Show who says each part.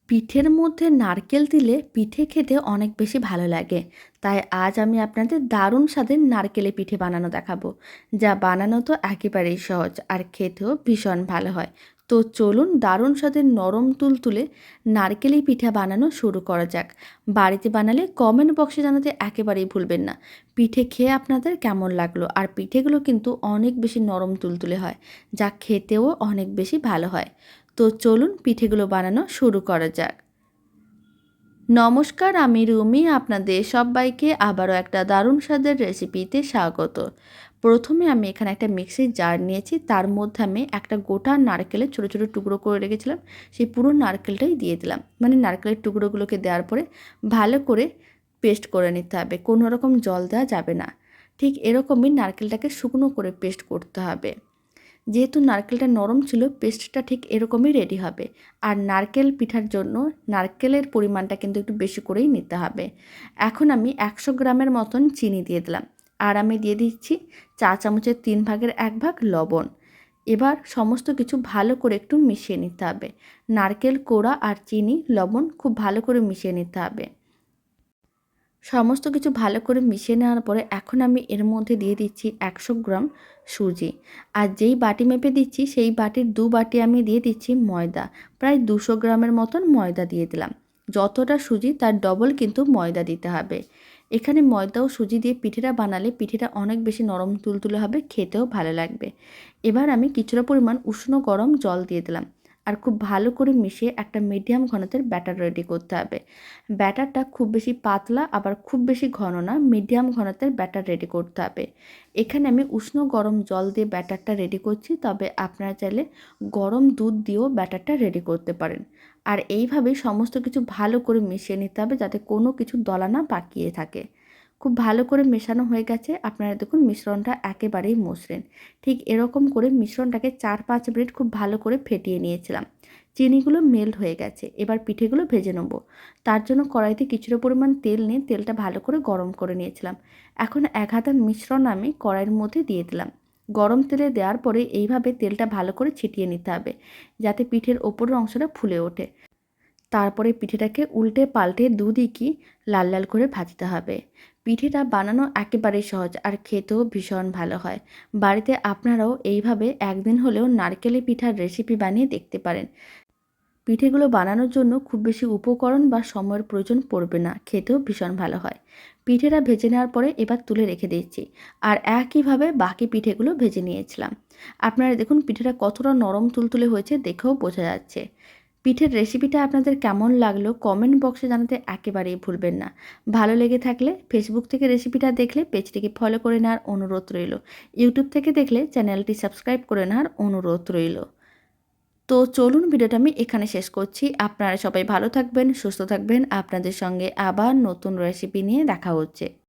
Speaker 1: পিঠের মধ্যে নারকেল দিলে পিঠে খেতে অনেক বেশি ভালো লাগে। তাই আজ আমি আপনাদের দারুণ স্বাদের নারকেলের পিঠে বানানো দেখাবো। যা বানানো তো একেবারেই সহজ আর খেতেও ভীষণ ভালো হয়। তো চলুন দারুণ স্বাদের নরম তুলতুলে নারকেলি পিঠা বানানো শুরু করা যাক। বাড়িতে বানালে কমেন্ট বক্সে জানাতে একেবারেই ভুলবেন না। পিঠে খেয়ে আপনাদের কেমন লাগলো, আর পিঠেগুলো কিন্তু অনেক বেশি নরম তুলতুলে হয়, যা খেতেও অনেক বেশি ভালো হয়। তো চলুন পিঠেগুলো বানানো শুরু করা যাক। নমস্কার, আমি রুমি। আপনাদের সবাইকে আবারও একটা দারুণ স্বাদের রেসিপিতে স্বাগত। প্রথমে আমি এখানে একটা মিক্সির জার নিয়েছি, তার মধ্যে আমি একটা গোটা নারকেলের ছোটো ছোটো টুকরো করে রেখেছিলাম, সেই পুরো নারকেলটাই দিয়ে দিলাম। মানে নারকেলের টুকরোগুলোকে দেওয়ার পরে ভালো করে পেস্ট করে নিতে হবে, কোনো রকম জল দেওয়া যাবে না। ঠিক এরকমই নারকেলটাকে শুকনো করে পেস্ট করতে হবে। যেহেতু নারকেলটা নরম ছিল, পেস্টটা ঠিক এরকমই রেডি হবে। আর নারকেল পিঠার জন্য নারকেলের পরিমাণটা কিন্তু একটু বেশি করেই নিতে হবে। এখন আমি 100 গ্রামের মতন চিনি দিয়ে দিলাম, আর আমি দিয়ে দিচ্ছি চা চামচের 3 ভাগের 1 ভাগ লবণ। এবার সমস্ত কিছু ভালো করে একটু মিশিয়ে নিতে হবে। নারকেল কোড়া আর চিনি লবণ খুব ভালো করে মিশিয়ে নিতে হবে। সমস্ত কিছু ভালো করে মিশিয়ে নেওয়ার পরে এখন আমি এর মধ্যে দিয়ে দিচ্ছি 100 গ্রাম সুজি। আর যেই বাটি মেপে দিচ্ছি সেই বাটির 2 বাটি আমি দিয়ে দিচ্ছি ময়দা। প্রায় 200 গ্রামের মতন ময়দা দিয়ে দিলাম। যতটা সুজি তার ডবল কিন্তু ময়দা দিতে হবে। এখানে ময়দা ও সুজি দিয়ে পিঠেটা বানালে পিঠেটা অনেক বেশি নরম তুলতুলে হবে, খেতেও ভালো লাগবে। এবার আমি কিছুটা পরিমাণ উষ্ণ গরম জল দিয়ে দিলাম, আর খুব ভালো করে মিশিয়ে একটা মিডিয়াম ঘনত্বের ব্যাটার রেডি করতে হবে। ব্যাটারটা খুব বেশি পাতলা আবার খুব বেশি ঘন না, মিডিয়াম ঘনত্বের ব্যাটার রেডি করতে হবে। এখানে আমি উষ্ণ গরম জল দিয়ে ব্যাটারটা রেডি করছি, তবে আপনারা চাইলে গরম দুধ দিয়েও ব্যাটারটা রেডি করতে পারেন। আর এইভাবেই সমস্ত কিছু ভালো করে মিশিয়ে নিতে হবে, যাতে কোনো কিছু দলা না পাকিয়ে থাকে। খুব ভালো করে মেশানো হয়ে গেছে। আপনারা দেখুন মিশ্রণটা একেবারেই মসৃণ। ঠিক এরকম করে মিশ্রণটাকে 4-5 মিনিট খুব ভালো করে ফেটিয়ে নিয়েছিলাম। চিনিগুলো মেল্ট হয়ে গেছে। এবার পিঠেগুলো ভেজে নেব। তার জন্য কড়াইতে কিছুটা পরিমাণ তেল নিয়ে তেলটা ভালো করে গরম করে নিয়েছিলাম। এখন 1 হাতা মিশ্রণ আমি কড়াইয়ের মধ্যে দিয়ে দিলাম। গরম তেলে দেওয়ার পরে এইভাবে তেলটা ভালো করে ছিটিয়ে নিতে হবে, যাতে পিঠের ওপরের অংশটা ফুলে ওঠে। তারপরে পিঠেটাকে উল্টে পাল্টে দুদিকই লাল লাল করে ভাজতে হবে। পিঠেটা বানানো একেবারেই সহজ আর খেতেও ভীষণ ভালো হয়। বাড়িতে আপনারাও এইভাবে একদিন হলেও নারকেলের পিঠার রেসিপি বানিয়ে দেখতে পারেন। পিঠেগুলো বানানোর জন্য খুব বেশি উপকরণ বা সময়ের প্রয়োজন পড়বে না, খেতেও ভীষণ ভালো হয়। পিঠেটা ভেজে নেওয়ার পরে এবার তুলে রেখে দিচ্ছি। আর একইভাবে বাকি পিঠেগুলো ভেজে নিয়েছিলাম। আপনারা দেখুন পিঠেটা কতটা নরম তুলতুলে হয়েছে, দেখেও বোঝা যাচ্ছে। পিঠের রেসিপিটা আপনাদের কেমন লাগলো কমেন্ট বক্সে জানাতে একেবারেই ভুলবেন না। ভালো লেগে থাকলে ফেসবুক থেকে রেসিপিটা দেখলে পেজটিকে ফলো করে নেওয়ার অনুরোধ রইল। ইউটিউব থেকে দেখলে চ্যানেলটি সাবস্ক্রাইব করে নেওয়ার অনুরোধ রইল। তো চলুন ভিডিওটা আমি এখানে শেষ করছি। আপনারা সবাই ভালো থাকবেন, সুস্থ থাকবেন। আপনাদের সঙ্গে আবার নতুন রেসিপি নিয়ে দেখা হচ্ছে।